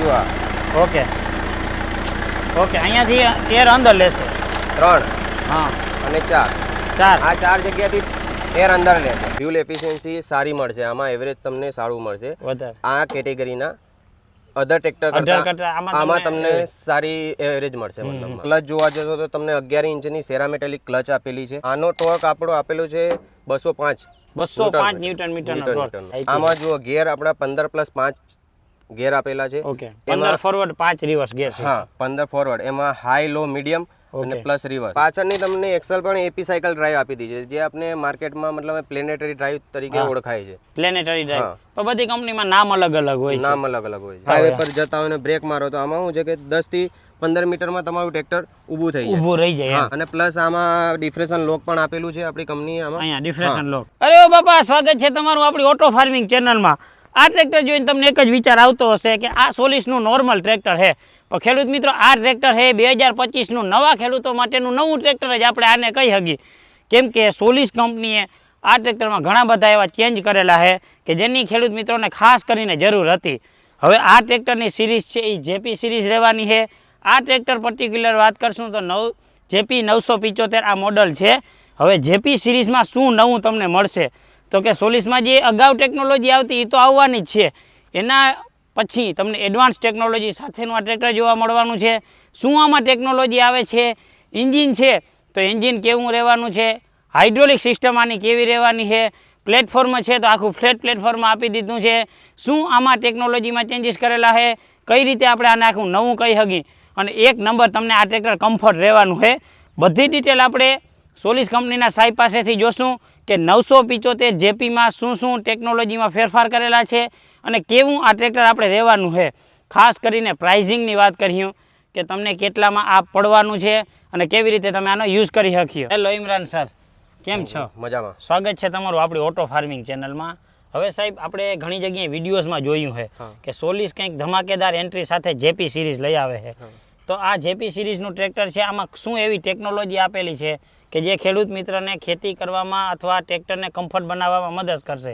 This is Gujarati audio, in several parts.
જો આ ઓકે ઓકે, અહીંયાથી એર અંદર લેશે 3 હા અને 4 4 આ 4 જગ્યાથી એર અંદર લે છે. ફ્યુલ એફિશિયન્સી સારી મળશે આમાં, એવરેજ તમને સારું મળશે વધારે આ કેટેગરીના. અધર ટ્રેક્ટર કરતા આમાં તમને સારી એવરેજ મળશે. મતલબ ક્લચ જોવા જશો તો તમને 11 ઇંચની સેરામેટાલિક ક્લચ આપેલી છે. આનો ટોર્ક આપણો આપેલો છે 205 ન્યૂટન મીટર. આમાં જુઓ ગિયર આપણા 15+5 ગિયર આપેલા છે. ઓકે 15 ફોરવર્ડ 5 રિવર્સ ગિયર છે. હા 15 ફોરવર્ડ, એમાં હાઈ લો મીડિયમ અને પ્લસ રિવર્સ. પાછળની તમને એક્સેલ પણ એપી સાયકલ ડ્રાઈવ આપી દીધી છે, જે આપણે માર્કેટમાં મતલબ પ્લેનેટરી ડ્રાઈવ તરીકે ઓળખાય છે. પ્લેનેટરી ડ્રાઈવ પણ બધી કંપનીમાં નામ અલગ અલગ હોય છે. નામ અલગ અલગ હોય છે. હાઈવે પર જતા હોય ને બ્રેક મારો તો આમાં શું છે કે 10 થી 15 મીટરમાં તમારું ટ્રેક્ટર ઊભું રહી જાય. હા, અને પ્લસ આમાં ડિફ્રેશન લોક પણ આપેલું છે આપણી કંપની. આમાં અહીંયા ડિફ્રેશન લોક. અરે ઓ બાપા, સ્વાગત છે તમારું આપણી ઓટો ફાર્મિંગ ચેનલમાં. આ ટ્રેક્ટર જોઈને તમને એક જ વિચાર આવતો હશે કે આ સોલિસનું નોર્મલ ટ્રેક્ટર છે. પણ ખેડૂત મિત્રો, આ ટ્રેક્ટર છે 2025નું નવા ખેડૂતો માટેનું નવું ટ્રેક્ટર જ આપણે આને કહી શકીએ. કેમ કે સોલિસ કંપનીએ આ ટ્રેક્ટરમાં ઘણા બધા એવા ચેન્જ કરેલા છે કે જેની ખેડૂત મિત્રોને ખાસ કરીને જરૂર હતી. હવે આ ટ્રેક્ટરની સિરીઝ છે એ જેપી સિરીઝ રહેવાની છે. આ ટ્રેક્ટર પર્ટિક્યુલર વાત કરશું તો જેપી 975 આ મોડલ છે. હવે જેપી સિરીઝમાં શું નવું તમને મળશે તો કે સોલિસમાં જે અગાઉ ટેકનોલોજી આવતી એ તો આવવાની જ છે, એના પછી તમને એડવાન્સ ટેકનોલોજી સાથેનું આ ટ્રેક્ટર જોવા મળવાનું છે. શું આમાં ટેકનોલોજી આવે છે? એન્જિન છે તો એન્જિન કેવું રહેવાનું છે, હાઇડ્રોલિક સિસ્ટમ આની કેવી રહેવાની છે, પ્લેટફોર્મ છે તો આખું ફ્લેટ પ્લેટફોર્મ આપી દીધું છે. શું આમાં ટેકનોલોજીમાં ચેન્જીસ કરેલા છે, કઈ રીતે આપણે આને આખું નવું કહી શકીએ, અને એક નંબર તમને આ ટ્રેક્ટર કમ્ફર્ટ રહેવાનું છે. બધી ડિટેલ આપણે સોલિસ કંપનીના સાહેબ પાસેથી જોશું કે 975 જેપીમાં શું ટેકનોલોજીમાં ફેરફાર કરેલા છે અને કેવું આ ટ્રેક્ટર આપણે રહેવાનું છે. ખાસ કરીને પ્રાઇઝિંગની વાત કરીએ કે તમને કેટલામાં આ પડવાનું છે અને કેવી રીતે તમે આનો યુઝ કરી શકીએ. હેલો ઇમરાન સર, કેમ છો? મજામાં. સ્વાગત છે તમારું આપણી ઓટો ફાર્મિંગ ચેનલમાં. હવે સાહેબ, આપણે ઘણી જગ્યાએ વિડીયોઝમાં જોયું છે કે સોલિસ કંઈક ધમાકેદાર એન્ટ્રી સાથે જેપી સિરીઝ લઈ આવે છે. તો આ જેપી સિરીઝનું ટ્રેક્ટર છે, આમાં શું એવી ટેકનોલોજી આપેલી છે કે જે ખેડૂત મિત્રને ખેતી કરવામાં અથવા ટ્રેક્ટરને કમ્ફર્ટ બનાવવામાં મદદ કરશે?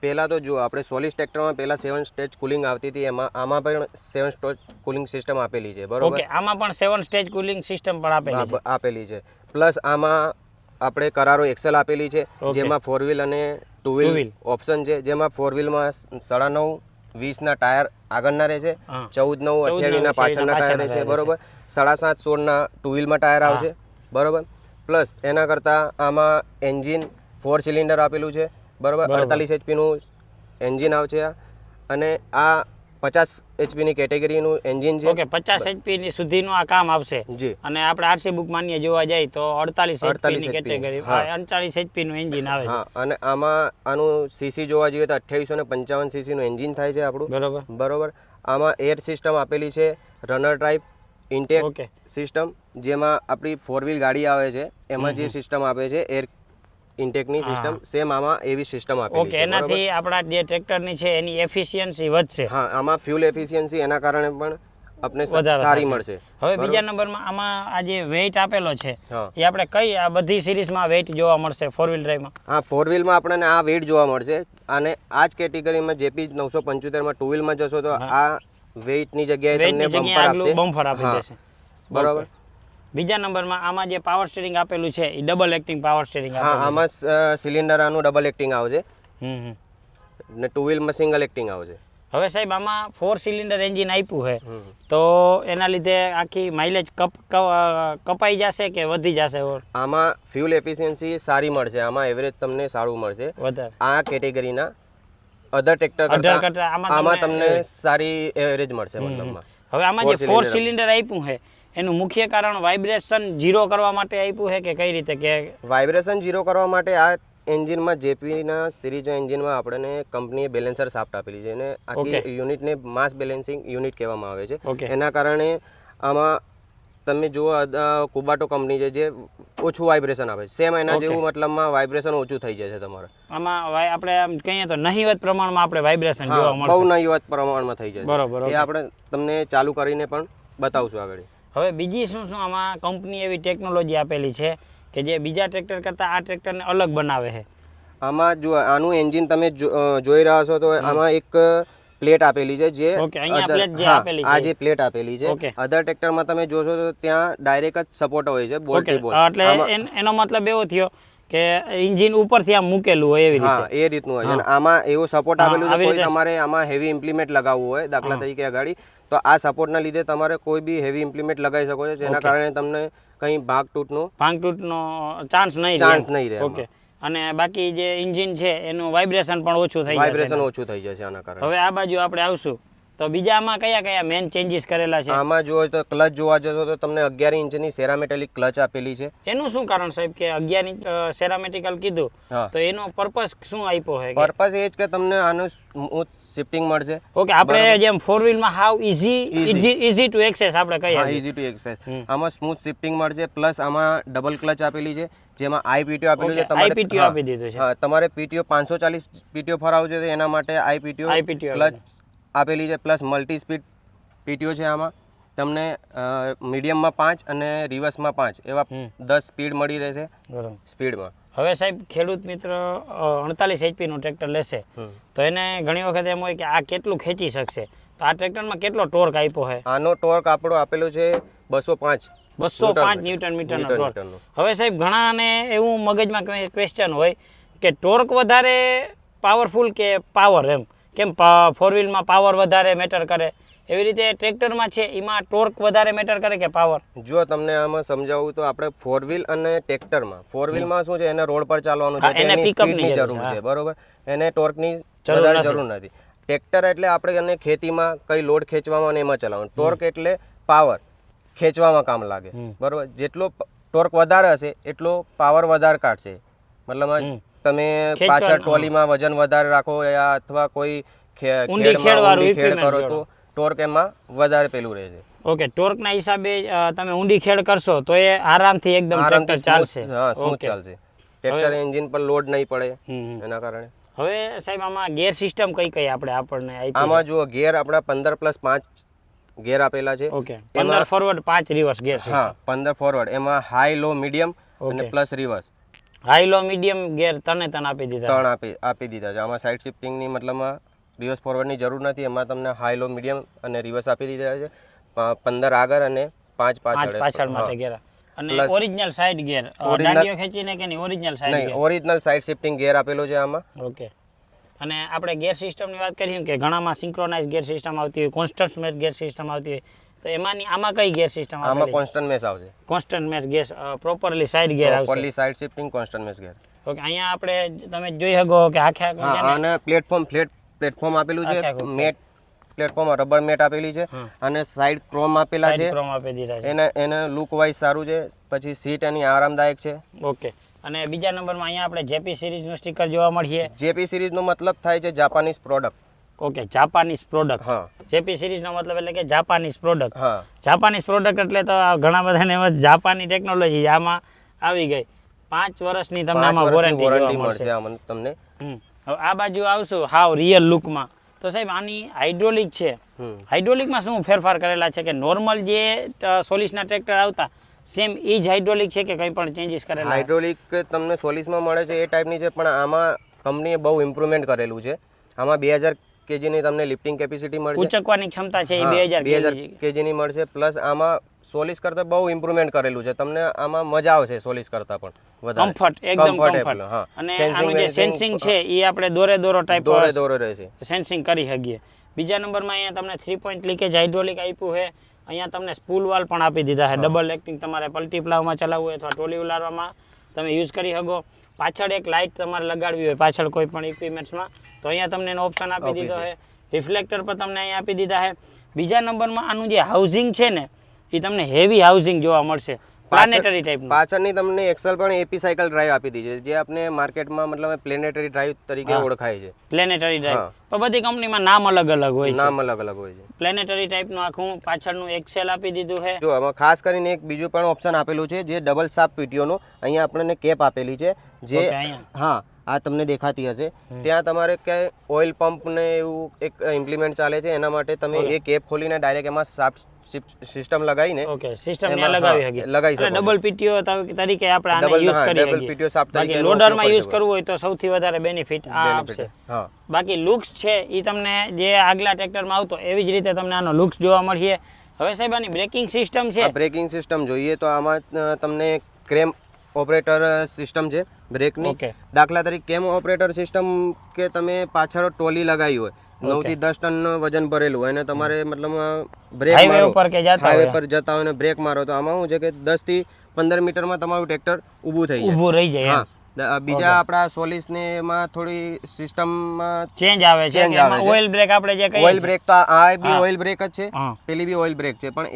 પહેલાં તો જો આપણે સોલિસ ટ્રેક્ટરમાં પહેલાં 7 સ્ટેજ કુલિંગ આવતી હતી, આમાં પણ 7 સ્ટેજ કુલિંગ સિસ્ટમ આપેલી છે. બરોબર. ઓકે, આમાં પણ 7 સ્ટેજ કુલિંગ સિસ્ટમ પણ આપેલી છે. પ્લસ આમાં આપણે કરારો એક્સેલ આપેલી છે, જેમાં 4 વ્હીલ અને 2 વ્હીલ ઓપ્શન છે. જેમાં 4 વ્હીલમાં 9.5 20ના ટાયર આગળના રહે છે, 14 9 28ના પાછળના ટાયર રહે છે. બરોબર. 7.5 16ના 2 વ્હીલમાં ટાયર આવશે. બરોબર. પ્લસ એના કરતાં આમાં એન્જિન 4 સિલિન્ડર આપેલું છે. બરોબર. 48 એચપીનું એન્જિન આવશે અને આ 50 એચપીની કેટેગરીનું એન્જિન છે. ઓકે, 50 એચપી સુધીનું આ કામ આવશે. જી. અને આપણે આરસી બુક માન્ય જોવા જાય તો 48 એચપીની કેટેગરી 39 એચપીનું એન્જિન આવે છે. હા, અને આમાં આનું સીસી જોવા જઈએ તો 2855 સીસીનું એન્જિન થાય છે આપણું. બરોબર. બરોબર. આમાં એર સિસ્ટમ આપેલી છે, રનર ટાઈપ ઇન્ટેક સિસ્ટમ, જેમાં આપણી 4 વ્હીલ ગાડી આવે છે એમાં જે સિસ્ટમ આપે છે એર ઇન્ટેકની સિસ્ટમ, સેમ આમાં એવી સિસ્ટમ આપેલી છે. ઓકે, એનાથી આપણા જે ટ્રેક્ટરની છે એની એફિશિયન્સી વધશે. હા, આમાં ફ્યુલ એફિશિયન્સી એના કારણે પણ આપણે સારી મળશે. હવે બીજા નંબરમાં આમાં આ જે વેઇટ આપેલો છે એ આપણે કઈ આ બધી સિરીઝમાં વેઇટ જોવા મળશે 4 વ્હીલ ડ્રાઈવમાં? હા, 4 વ્હીલમાં આપણને આ વેઇટ જોવા મળશે, અને આ જ કેટેગરીમાં જેપી 975માં 2 વ્હીલમાં જશો તો આ વેઇટની જગ્યાએ તમને બમ્પર આપી દેશે. બરોબર. બીજા નંબરમાં આમાં જે પાવર સ્ટીરિંગ આપેલું છે એ ડબલ એક્ટિંગ પાવર સ્ટીરિંગ આપેલું છે. હા, આમાં સિલિન્ડર આનું ડબલ એક્ટિંગ આવશે ને 2 વ્હીલમાં સિંગલ એક્ટિંગ આવશે. હવે સાહેબ, આમાં 4 સિલિન્ડર એન્જિન આપ્યું છે તો એના લીધે આખી માઇલેજ કપાઈ જશે કે વધી જશે? આમાં ફ્યુલ એફિશિયન્સી સારી મળશે, આમાં એવરેજ તમને સારું મળશે વધારે. આ કેટેગરીના અધર ટ્રેક્ટર કરતા આમાં તમને સારી એવરેજ મળશે. મતલબમાં હવે આમાં જે 4 સિલિન્ડર આપ્યું છે એનું મુખ્ય કારણ વાઇબ્રેશન ઝીરો કરવા માટે આપ્યું છે કે કઈ રીતે? કે વાઇબ્રેશન ઝીરો કરવા માટે આ એન્જિનમાં જેપીના સિરીઝ એન્જિનમાં આપણને કંપનીએ બેલેન્સર શાફ્ટ આપેલી છે, અને આખી યુનિટને માસ બેલેન્સિંગ યુનિટ કહેવામાં આવે છે. એના કારણે આમાં તમે જુઓ કુબાટો કંપની છે જે ઓછું વાઇબ્રેશન આપે છે, સેમ એના જેવું મતલબમાં વાઇબ્રેશન ઓછું થઈ જાય છે તમારે. આમાં આપણે કહીએ તો નહિવત પ્રમાણમાં આપણે વાઇબ્રેશન જોવા મળશે. બહુ નહિવત પ્રમાણમાં થઈ જાય છે. બરોબર. એ આપણે તમને ચાલુ કરીને પણ બતાવશું આગળ. હવે બીજી શું આમાં કંપની એવી ટેકનોલોજી આપેલી છે કે જે બીજા ટ્રેક્ટર કરતાં આ ટ્રેક્ટરને અલગ બનાવે છે? આમાં જો આનું એન્જિન તમે જોઈ રહ્યા છો તો આમાં એક પ્લેટ આપેલી છે જે ઓકે, અહીંયા other- plate જે હા, આપેલી આ છે. જે પ્લેટ આપેલી છે ઓકે. અધર ટ્રેક્ટરમાં તમે જોશો તો ત્યાં ડાયરેક્ટ જ સપોર્ટ હોય છે બોલ ઓકે થી બોલ. એટલે એનો મતલબ એવો થયો કે એન્જિન ઉપરથી આમ મૂકેલું હોય એવી હા રીતે એ રીતનું હોય છે અને આમાં એવું સપોર્ટ આપેલું છે આવી કોઈ રીતે. તમારે આમાં હેવી ઇમ્પ્લિમેન્ટ લગાવવું હોય દાખલા તરીકે અગાડી તો આ સપોર્ટના લીધે તમારે કોઈ બી હેવી ઇમ્પ્લિમેન્ટ લગાવી શકો છો જેના કારણે તમને કંઈ ભાગ તૂટનો ભાંગતૂટનો ચાન્સ નહીં રહે ચાન્સ એમ. નહીં રહે ઓકે અને બાકી જે એન્જિન છે એનું વાઇબ્રેશન પણ ઓછું થઈ જશે વાઇબ્રેશન ઓછું થઈ જશે આના કારણે. હવે આ બાજુ આપણે આવશું તો બીજા આમાં કયા કયા મેન ચેન્જીસ કરેલા છે આમાં જો તો ક્લચ જોવા જશો તો તમને 11 ઇંચની સેરામેટાલિક ક્લચ આપેલી છે. એનું શું કારણ સાહેબ કે 11 ઇંચ સેરામેટિકલ કીધું હા. તો એનો પર્પસ શું આપ્યો છે પર્પસ એ જ કે તમને આનું સ્મૂથ શિફ્ટિંગ મળશે. ઓકે આપણે જેમ ફોર વ્હીલમાં હાવ ઈઝી ટુ એક્સેસ આપણે કહીએ હા ઇઝી ટુ એક્સેસ. આમાં સ્મૂથ શિફ્ટિંગ મળશે પ્લસ આમાં ડબલ ક્લચ આપેલી છે જેમાં આઈપીટીઓ આપેલું છે Okay, IPTO આપી દીધું છે. હા તમારે પીટીઓ 540 પીટીઓ ફરાવવું છે તો એના માટે આઈપીટીઓ IPTO ક્લચ આપેલી છે પ્લસ મલ્ટી સ્પીડ પીટીઓ છે આમાં તમને મીડિયમમાં 5 અને રિવર્સમાં 5 એવા 10 સ્પીડ મળી રહેશે બરાબર સ્પીડમાં. હવે સાહેબ ખેડૂત મિત્ર 48 HP નું ટ્રેક્ટર લેશે તો એને ઘણી વખત એમ હોય કે આ કેટલું ખેંચી શકશે તો આ ટ્રેક્ટરમાં કેટલો ટોર્ક આપ્યો છે આનો ટોર્ક આપણો આપેલો છે 205 205 ન્યૂટન મીટરનો ટોર્ક. મીટરનો. હવે સાહેબ ઘણાને એવું મગજમાં ક્વેશ્ચન હોય કે ટોર્ક વધારે પાવરફુલ કે પાવર એમ કેમ ફોર વ્હીલમાં પાવર વધારે મેટર કરે એવી રીતે ટ્રેક્ટરમાં છે એમાં ટોર્ક વધારે મેટર કરે કે પાવર? જો તમને આમાં સમજાવું તો આપણે ફોર વ્હીલ અને ટ્રેક્ટરમાં ફોર વ્હીલમાં શું છે એને રોડ પર ચાલવાનું છે એને તેની pickup ની સ્પીડની જરૂર જરૂર છે, છે બરોબર એને ટોર્કની જરૂર વધારે નથી. જરૂર નથી. ટ્રેક્ટર એટલે આપણે એને ખેતીમાં કઈ લોડ ખેંચવામાં અને એમાં ચલાવવાનું. ટોર્ક એટલે પાવર ખેંચવામાં કામ લાગે બરોબર. જેટલો ટોર્ક વધારે હશે એટલો પાવર વધારે કાઢશે મતલબ તમે પાછળ ટ્રોલીમાં વજન વધારે રાખો યા અથવા કોઈ ઊંડી ખેડવાળું ખેડ equipment કરો તો ટોર્ક એમાં વધારે પેલું રહે છે. ઓકે ટોર્કના હિસાબે તમે ઊંડી ખેડ કરશો તો એ આરામથી એકદમ આરામથી ટ્રેક્ટર ચાલશે. હા સ્મૂથ ઓકે. ચાલશે. ટ્રેક્ટર એન્જિન પર લોડ નહીં પડે એના કારણે. હવે સાહેબ આમાં ગેર સિસ્ટમ કઈ કઈ આપણને આપી? આમાં જુઓ ગેર આપણા 15+5 ગેર આપેલા છે. Okay 15 forward 5 reverse gear system. હા 15 ફોરવર્ડ એમાં હાઈ લો મીડિયમ અને plus reverse high low medium gear તને આપી દીધા. 3 આપી દીધા છે. આમાં સાઈડ શિફ્ટિંગની મતલબમાં રિવર્સ ફોરવર્ડની જરૂર નથી. એમાં તમને હાઈ લો મીડિયમ અને રિવર્સ આપી દીધા છે. 15 આગળ અને 5 પાછળ. પાછળ માટે ગેર અને ઓરિજિનલ સાઈડ ગેર દાંડીઓ ખેંચીને કે નહીં ઓરિજિનલ સાઈડ નહીં ઓરિજિનલ સાઈડ શિફ્ટિંગ ગેર આપેલો છે આમાં. ઓકે અને આપણે ગેર સિસ્ટમની વાત કરીએ કે ઘણામાં સિંક્રોનાઇઝ ગેર સિસ્ટમ આવતી હોય કોન્સ્ટન્ટ મેચ ગેર સિસ્ટમ આવતી હોય તો એમાંની આમાં કઈ ગેર સિસ્ટમ આમાં કોન્સ્ટન્ટ મેશ આવશે. Constant mesh gear properly side gear આવશે. Properly side shifting constant mesh gear. Okay અહીંયા આપણે તમે જોઈ શકો કે આખે આખું હા અને પ્લેટફોર્મ આપેલું છે મેટ પ્લેટફોર્મ રબર મેટ આપેલી છે અને સાઈડ ક્રોમ આપેલા છે. ક્રોમ આપી દીધા છે. એને લુક વાઇઝ સારું છે. પછી સીટ એની આરામદાયક છે. ઓકે અને બીજા નંબરમાં અહીંયા આપણે જેપી સિરીઝનું સ્ટીકર જોવા મળીએ. જેપી સિરીઝનો મતલબ થાય છે Japanese product. Okay Japanese product. હા જેપી સિરીઝનો મતલબ એટલે કે જાપાનીઝ પ્રોડક્ટ. હા જાપાનીઝ પ્રોડક્ટ એટલે તો ઘણા બધાને એમ જાપાની ટેકનોલોજી આમાં આવી ગઈ. 5 વર્ષની તમને આમાં વોરંટી મળશે આમાં તમને. હવે આ બાજુ આવશું હાવ રિયલ લુકમાં તો સાહેબ આની હાઇડ્રોલિક છે. હાઇડ્રોલિકમાં શું ફેરફાર કરેલા છે કે નોર્મલ જે સોલિસના ટ્રેક્ટર આવતા સેમ એ જ હાઇડ્રોલિક છે કે કંઈ પણ ચેન્જીસ કરેલા? હાઇડ્રોલિક તમને સોલિસમાં મળે છે એ ટાઈપની છે પણ આમાં કંપનીએ બહુ ઇમ્પ્રુવમેન્ટ કરેલું છે. આમાં 2000 kgની તમને લિફ્ટિંગ કેપેસિટી મળશે. ઉચકવાની ક્ષમતા છે એ 2000 kgની મળશે પ્લસ આમાં સોલિસ કરતાં બહુ ઇમ્પ્રુવમેન્ટ કરેલું છે. તમને આમાં મજા આવશે સોલિસ કરતાં પણ વધારે કમ્ફર્ટ એકદમ કમ્ફર્ટેબલ. કમ્ફર્ટ. હા અને આનું જે સેન્સિંગ છે એ આપણે દોરે ટાઈપ દોરે રહેશે. સેન્સિંગ કરી શકીએ. બીજા નંબરમાં અહીંયા તમને 3 પોઈન્ટ લીકેજ હાઇડ્રોલિક આપ્યું છે. અહીંયા તમને સ્પૂલ વાલ પણ આપી દીધા છે. ડબલ એક્ટિંગ તમારે પલટી પ્લાવમાં ચલાવવું હોય અથવા ટોલી ઉલારવામાં તમે યુઝ કરી શકો. પાછળ એક લાઇટ તમારે લગાડવી હોય પાછળ કોઈ પણ ઇક્વિપમેન્ટ્સમાં તો અહીંયા તમને એનો ઓપ્શન આપી દીધો છે. રિફ્લેક્ટર પણ તમને અહીંયા આપી દીધા છે. બીજા નંબરમાં આનું જે હાઉસિંગ છે ને એ તમને હેવી હાઉસિંગ જોવા મળશે પ્લાનેટરી ટાઈપનું. પાછળની તમને એક્સેલ પણ એપી સાયકલ ડ્રાઈવ આપી દીધી છે જે આપણે માર્કેટમાં મતલબ પ્લેનેટરી ડ્રાઈવ તરીકે ઓળખાય છે. પ્લેનેટરી ડ્રાઈવ પણ બધી કંપનીમાં નામ અલગ અલગ હોય છે. નામ અલગ અલગ હોય છે. પ્લેનેટરી ટાઈપનું આખું પાછળનું એક્સેલ આપી દીધું છે. જો આમાં ખાસ કરીને એક બીજું પણ ઓપ્શન આપેલું છે જે ડબલ શાફ્ટ પીટીઓનો. અહીંયા આપણને કેપ આપેલી છે જે હા આ તમને દેખાતી હશે ત્યાં તમારે ક્યાંય ઓઇલ પંપ ને એવું એક ઇમ્પ્લિમેન્ટ ચાલે છે એના માટે તમે એ કેપ ખોલીને ડાયરેક્ટ એમાં સાફ સિસ્ટમ લગાવીને ઓકે સિસ્ટમ ને લગાવી હકી લગાવી શકો ડબલ પીટીઓ તરીકે આપણે આને યુઝ કરી ડબલ પીટીઓ સાફ તરીકે લોડરમાં યુઝ કરવું હોય તો સૌથી વધારે બેનિફિટ આ આપશે હા બાકી લુક્સ છે એ તમને જે આગલા ટ્રેક્ટરમાં આવતો એવી જ રીતે તમને આનો લુક્સ જોવા મળશે હવે સાહેબ આની બ્રેકિંગ સિસ્ટમ છે બ્રેકિંગ સિસ્ટમ જોઈએ તો આમાં તમને ક્રેમ ઓપરેટર સિસ્ટમ છે બ્રેકની દાખલા તરીકે કેમ ઓપરેટર સિસ્ટમ કે તમે પાછળ ટોલી લગાવી હોય 9 થી 10 ટન વજન ભરેલું હોય અને તમારે મતલબ બ્રેક મારો હાઈવે પર જતા હોય ને બ્રેક મારો તો આમાં શું છે કે 10 થી 15 મીટરમાં તમારું ટ્રેક્ટર ઊભું થઈ જાય ઊભું રહી જાય હા બીજા આપણા સોલિસ ને એમાં થોડી સિસ્ટમમાં ચેન્જ આવે છે કે એમાં ઓઇલ બ્રેક આપણે જે કહીએ ઓઇલ બ્રેક તો આ બી ઓઇલ બ્રેક જ છે પેલી બી ઓઇલ બ્રેક છે પણ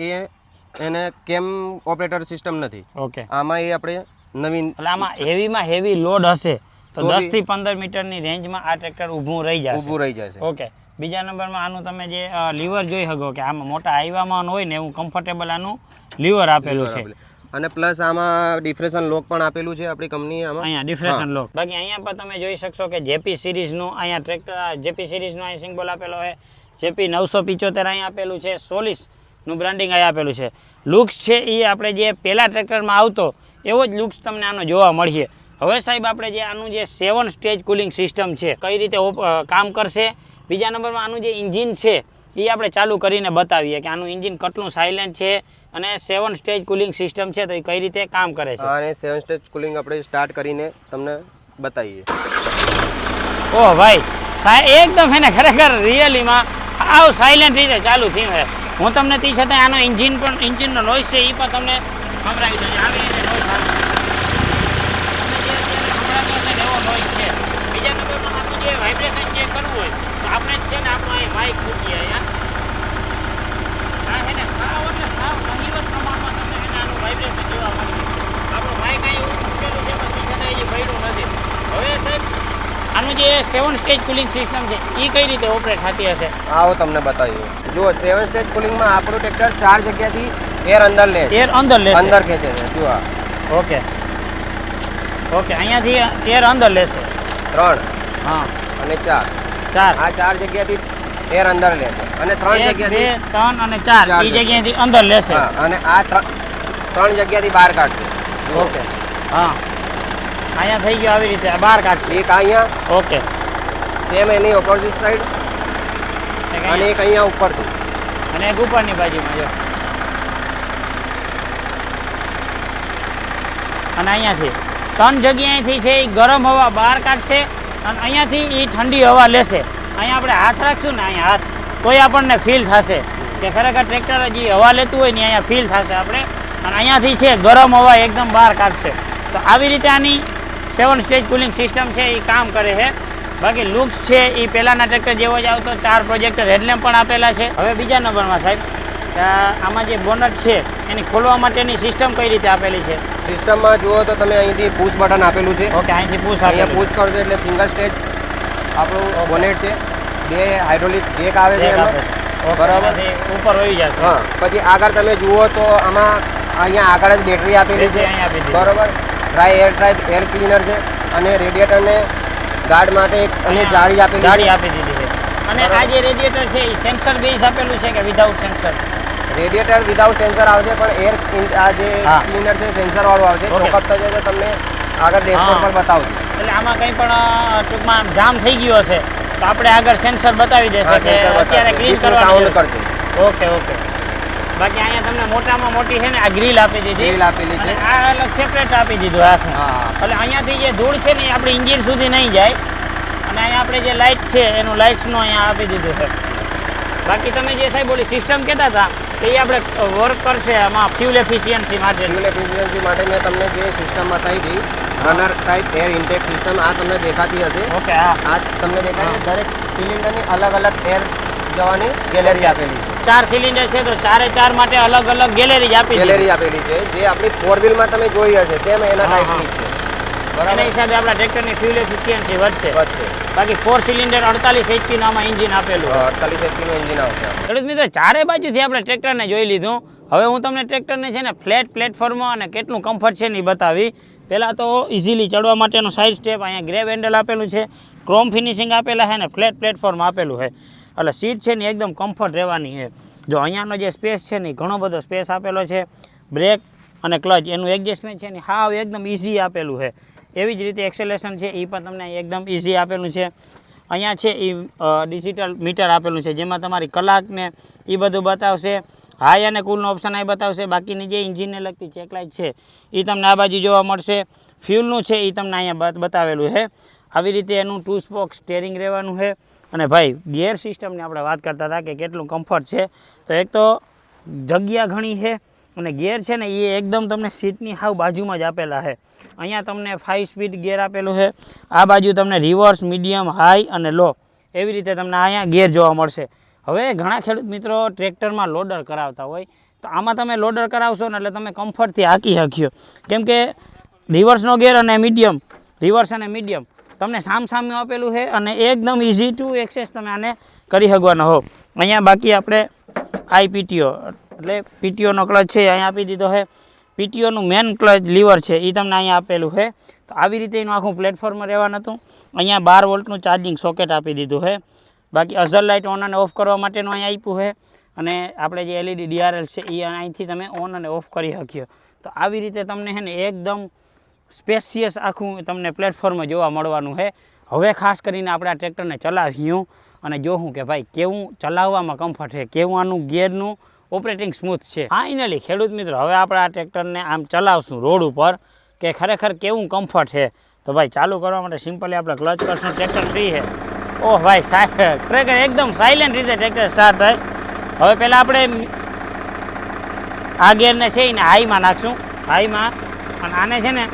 એને કેમ ઓપરેટર સિસ્ટમ નથી ઓકે આમાં એ આપણે નવીન એટલે આમાં હેવીમાં હેવી લોડ હશે તો 10 થી 15 મીટરની રેન્જમાં આ ટ્રેક્ટર ઊભું રહી જશે ઓકે બીજા નંબરમાં આનું તમે જે લીવર જોઈ શકો કે આમાં મોટા હાઈવામાં હોય ને એવું કમ્ફર્ટેબલ આનું લીવર આપેલું છે અને પ્લસ આમાં ડિફ્રેશન લોક પણ આપેલું છે આપણી કંપની આમાં અહીંયા ડિફ્રેશન લોક બાકી અહીંયા પર તમે જોઈ શકશો કે જેપી સિરીઝનું અહીંયા ટ્રેક્ટર જેપી સિરીઝનું અહીં સિમ્બોલ આપેલો છે જેપી 975 અહીં આપેલું છે સોલિસનું બ્રાન્ડિંગ અહીં આપેલું છે લુક્સ છે એ આપણે જે પહેલા ટ્રેક્ટરમાં આવતો એવો જ લુક્સ તમને આનો જોવા મળશે હવે સાહેબ આપણે જે આનું જે 7 સ્ટેજ કુલિંગ સિસ્ટમ છે કઈ રીતે કામ કરશે બીજા નંબરમાં આનું જે એન્જિન છે એ આપણે ચાલુ કરીને બતાવીએ કે આનું એન્જિન કેટલું સાયલેન્ટ છે અને 7 સ્ટેજ કુલિંગ સિસ્ટમ છે તો એ કઈ રીતે કામ કરે છે અને 7 સ્ટેજ કુલિંગ આપણે સ્ટાર્ટ કરીને તમને બતાવીએ ઓહ ભાઈ એકદમ એને ખરેખર રિયલીમાં આવ સાયલેન્ટ રીતે ચાલુ થયું છે હું તમને તે છતાં આનો એન્જિનનો નોઈઝ છે એ પણ તમને સંભળાવી દઉં આવી રીતે નોઈઝ આવે બીજા નંબરમાં આનું જે વાઇબ્રેશન ચેક કરવું હોય તો આપણે જ છે ને આપણું અહીં માઇક મૂકીએ અહીંયા હા છે ને સાવ એટલે સાવ નહીવત પ્રમાણમાં તમને એને આનું વાઇબ્રેશન જોવા મળે આપણું માઇક અહીં એવું મૂકેલું છે પછી છતાં હજી ભર્યું નથી હવે સાહેબ આનું જે 7 સ્ટેજ કુલિંગ સિસ્ટમ છે એ કઈ રીતે ઓપરેટ થતી હશે આવો તમને બતાવીએ જુઓ 7 સ્ટેજ કુલિંગમાં આપણું ટ્રેક્ટર 4 જગ્યાથી એર અંદર લે અંદર ખેંચે છે જુઓ ઓકે અહીંયાથી એર અંદર લેશે 3 હા અને 4 આ 4 જગ્યાથી એર અંદર લે છે અને 3 જગ્યાથી 3 અને 4 એ જગ્યાએથી અંદર લેશે અને આ 3 જગ્યાથી બહાર કાઢશે ઓકે હા અહીંયા થઈ ગયો આવી રીતે બહાર કાઢશે એક અહીંયા ઓકે સેમ એની ઓપોઝિટ સાઈડ અને એક અહીંયા ઉપરથી અને એક ઉપરની બાજુમાં જો અને અહીંયાથી 3 જગ્યાએથી છે એ ગરમ હવા બહાર કાઢશે અને અહીંયાથી એ ઠંડી હવા લેશે અહીંયા આપણે હાથ રાખશું ને અહીંયા હાથ તોય આપણને ફીલ થશે કે ખરેખર ટ્રેક્ટર જે હવા લેતું હોય ને અહીંયા ફીલ થશે આપણે અને અહીંયાથી છે ગરમ હવા એકદમ બહાર કાઢશે તો આવી રીતે આની 7 સ્ટેજ કુલિંગ સિસ્ટમ છે એ કામ કરે છે બાકી લુક્સ છે એ પહેલાંના ટ્રેક્ટર જેવો જ આવતો 4 પ્રોજેક્ટર હેડલેમ્પ પણ આપેલા છે હવે બીજા નંબરમાં સાહેબ આમાં જે બોનટ છે એની ખોલવા માટેની સિસ્ટમ કઈ રીતે આપેલી છે સિસ્ટમમાં જુઓ તો તમે અહીંથી પુશ બટન આપેલું છે ઓકે અહીંથી પુશ અહીંયા પુશ કરશો એટલે સિંગલ સ્ટેજ આપણું બોનેટ છે 2 હાઇડ્રોલિક જેક આવે છે એમાં બરાબર ઉપર હોઈ જશે હા પછી આગળ તમે જુઓ તો આમાં અહીંયા આગળ જ બેટરી આપેલી છે બરાબર એર ક્લીનર છે અને રેડિએટરને ગાર્ડ માટે એક અને જાળી આપી દીધી છે અને આ જે રેડિએટર છે એ સેન્સર બેઝ આપેલું છે કે without sensor radiator without sensor આવશે પણ એર આ જે ક્લીનર છે સેન્સર વાળું આવશે ચોકઅપ થઈ જશે તમને આગળ ડેશબોર્ડ પર બતાવશે એટલે આમાં કંઈ પણ ટૂંકમાં જામ થઈ ગયું હશે તો આપણે આગળ સેન્સર બતાવી દેશે કે અત્યારે ક્લીન કરવાનું કરશે ઓકે બાકી અહીંયા તમને મોટામાં મોટી છે ને આ ગ્રીલ આપી દીધી છે આ અલગ સેપરેટ આપી દીધું આખું એટલે અહીંયાથી જે ધૂળ છે ને એ આપણી ઇન્જિન સુધી નહીં જાય અને અહીંયા આપણે જે લાઇટ છે એનું લાઇટ્સનું અહીંયા આપી દીધું છે બાકી તમે જે સાહેબ બોલી સિસ્ટમ કહેતા હતા તો એ આપણે વર્ક કરશે આમાં ફ્યુલ એફિશિયન્સી માટે મેં તમને જે સિસ્ટમ બતાવી હતી runner type air intake system આ તમને દેખાતી હશે ઓકે આ તમને દેખાય દરેક સિલિન્ડરની અલગ અલગ એર જવાની ગેલેરી આપેલી છે 4 સિલિન્ડર છે તો 4 માટે અલગ અલગ ગેલેરી આપેલી છે જે આપણી 4 વ્હીલમાં તમે જોઈ હશે તેમ એના ટાઈપની છે બરાબર એના હિસાબે આપણા ટ્રેક્ટરની ફ્યુલ એફિશિયન્સી વધશે બાકી 4 સિલિન્ડર 48 HP આમાં એન્જિન આપેલું 48 HP નું એન્જિન આવશે ખેડૂત મિત્રો ચારે બાજુથી આપણે ટ્રેક્ટરને જોઈ લીધું હવે હું તમને ટ્રેક્ટરને છે ને ફ્લેટ પ્લેટફોર્મ અને કેટલું કમ્ફર્ટ છે ને એ બતાવી પહેલાં તો ઇઝીલી ચડવા માટેનો સાઇડ સ્ટેપ, અહીંયા ગ્રેબ હેન્ડલ આપેલું છે, ક્રોમ ફિનિશિંગ આપેલા છે ને ફ્લેટ પ્લેટફોર્મ આપેલું છે. એટલે સીટ છે ને એકદમ કમ્ફર્ટ રહેવાની છે. જો અહીંયાનો જે સ્પેસ છે ને ઘણો બધો સ્પેસ આપેલો છે. બ્રેક અને ક્લચ એનું એડજસ્ટમેન્ટ છે ને હાવ એકદમ ઇઝી આપેલું છે. એવી જ રીતે એક્સેલેશન છે એ પણ તમને એકદમ ઇઝી આપેલું છે. અહીંયા છે એ ડિજિટલ મીટર આપેલું છે જેમાં તમારી કલાકને એ બધું બતાવશે. હાઈ અને કૂલનો ઓપ્શન અહીં બતાવશે. બાકીની જે ઇન્જિનને લગતી ચેકલાઇટ છે એ તમને આ બાજુ જોવા મળશે. ફ્યુલનું છે એ તમને અહીંયા બતાવેલું છે. આવી રીતે એનું 2 સ્પોક સ્ટેરિંગ રહેવાનું છે. અને ભાઈ ગિયર સિસ્ટમની આપણે વાત કરતા હતા કે કેટલું કમ્ફર્ટ છે. તો એક તો જગ્યા ઘણી છે અને ગિયર છે ને એ એકદમ તમને સીટની હાવ બાજુમાં જ આપેલા છે. અહીંયા તમને 5 સ્પીડ ગિયર આપેલું છે. આ બાજુ તમને રિવર્સ, મીડિયમ, હાઈ અને લો એવી રીતે તમને અહીંયા ગિયર જોવા મળશે. હવે ઘણા ખેડૂત મિત્રો ટ્રેક્ટરમાં લોડર કરાવતા હોય તો આમાં તમે લોડર કરાવશો ને એટલે તમે કમ્ફર્ટથી હાંકી શક્યો. કેમ કે રિવર્સનો ગિયર અને મીડિયમ, રિવર્સ અને મીડિયમ તમને સામસામે આપેલું છે અને એકદમ ઇઝી ટુ એક્સેસ તમે આને કરી શકવાના હો. અહીંયા બાકી આપણે આઈપીટીઓ એટલે પીટીઓનો ક્લચ છે અહીંયા આપી દીધો છે. પીટીઓનું મેન ક્લચ લીવર છે એ તમને અહીંયા આપેલું છે. તો આવી રીતે એનું આખું પ્લેટફોર્મ રહેવાનું હતું. અહીંયા 12 વોલ્ટનું ચાર્જિંગ સોકેટ આપી દીધું છે. બાકી અઝર લાઇટ ઓન અને ઓફ કરવા માટેનું અહીંયા આપ્યું છે. અને આપણે જે એલઈડી ડીઆરએલ છે એ અહીંથી તમે ઓન અને ઓફ કરી શકીએ. તો આવી રીતે તમને છે ને એકદમ સ્પેશિયસ આખું તમને પ્લેટફોર્મ જોવા મળવાનું છે. હવે ખાસ કરીને આપણે આ ટ્રેક્ટરને ચલાવ્યું અને જોવું કે ભાઈ કેવું ચલાવવામાં કમ્ફર્ટ છે, કેવું આનું ગિયરનું ઓપરેટિંગ સ્મૂથ છે. ફાઇનલી ખેડૂત મિત્રો હવે આપણે આ ટ્રેક્ટરને આમ ચલાવશું રોડ ઉપર કે ખરેખર કેવું કમ્ફર્ટ છે. તો ભાઈ ચાલુ કરવા માટે સિમ્પલી આપણે ક્લચ કરશું. ટ્રેક્ટર ફ્રી છે. ઓહ ભાઈ ખરેખર એકદમ સાયલેન્ટ રીતે ટ્રેક્ટર સ્ટાર્ટ થાય. હવે પહેલાં આપણે આ ગિયરને છે એને હાઈમાં નાખશું. હાઈમાં અને આને છે ને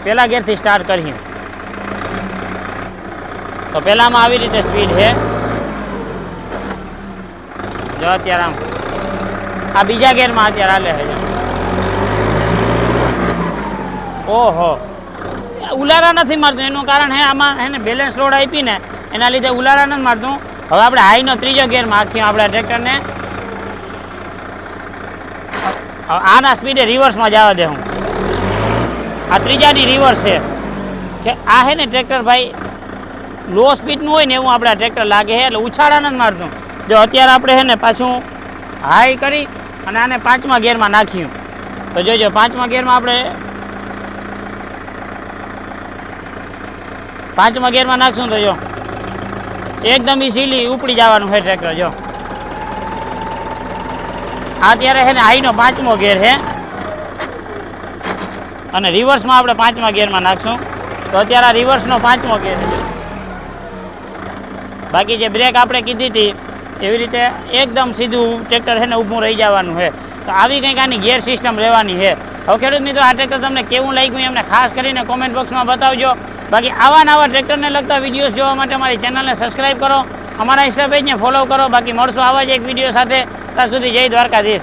પહેલાં ગિયરથી સ્ટાર્ટ કરીએ તો પહેલાંમાં આવી રીતે સ્પીડ છે. જો અત્યારે આમ આ બીજા ગિયરમાં અત્યારે હાલે છે. ઓહો ઉલારા નથી મારતું. એનું કારણ હે આમાં હે ને બેલેન્સ લોડ આપીને એના લીધે ઉલારા નથી મારતું. હવે આપણે હાઈનો ત્રીજો ગિયરમાં આખી આપણે ટ્રેક્ટરને આના સ્પીડે રિવર્સમાં જવા દે. હું આ ત્રીજાની રિવર્સ છે કે આ હે ને ટ્રેક્ટર ભાઈ લો સ્પીડનું હોય ને એવું આપણે ટ્રેક્ટર લાગે છે એટલે ઉછાળા નથી મારતું. જો અત્યારે આપણે છે ને પાછું હાઈ કરી અને આને 5મા ગિયરમાં નાખ્યું તો જોજો 5મા ગિયરમાં આપણે 5મા ગિયરમાં નાખશું તો જો એકદમ ઇઝીલી ઉપડી જવાનું છે ટ્રેક્ટર. જો આ અત્યારે છે ને હાઈનો 5મો ગિયર છે અને રિવર્સમાં આપણે 5મા ગિયરમાં નાખશું તો અત્યારે આ રિવર્સનો 5મો ગિયર છે. બાકી જે બ્રેક આપણે કીધી હતી એવી રીતે એકદમ સીધું ટ્રેક્ટર છે ને ઊભું રહી જવાનું છે. તો આવી કંઈક આની ગિયર સિસ્ટમ રહેવાની છે. હવે ખેડૂત મિત્રો આ ટ્રેક્ટર તમને કેવું લાગ્યું એમને ખાસ કરીને કોમેન્ટ બોક્સમાં બતાવજો. બાકી આવા નવા ટ્રેક્ટરને લગતા વિડીયોઝ જોવા માટે અમારી ચેનલને સબસ્ક્રાઈબ કરો, અમારા ઇન્સ્ટા પેજને ફોલો કરો. બાકી મળશું આવા જ એક વિડીયો સાથે. ત્યાં સુધી જય દ્વારકાધીશ.